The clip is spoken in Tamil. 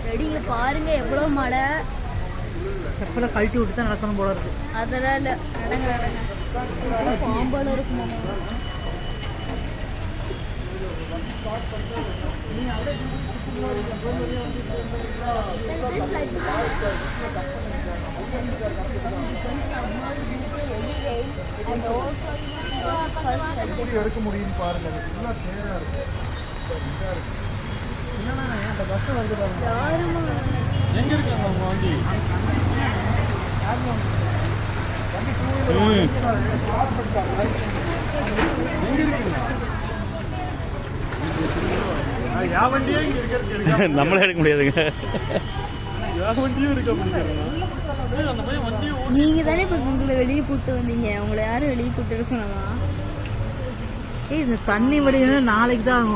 ரெடிங்க பாருங்க எவ்வளவு மழை. செப்பலை கழட்டி விட்டு தான் நடக்கணும் போல இருக்கு. அதெல்லாம் இல்லை, நடங்க நடங்க. பாம்பால இருக்கும். எடுக்க முடியும் பாருங்க. அந்த பஸ் வந்து எங்க இருக்காங்க அவங்க வண்டி? நம்மளே எடுக்க முடியாதுங்க. நீங்க தானே இப்ப உங்களை வெளியே கூட்டு வந்தீங்க. உங்களை யாரும் வெளியே கூட்டு சொன்னதா? இந்த தண்ணி வடினா நாளைக்கு தான் ஆகும்.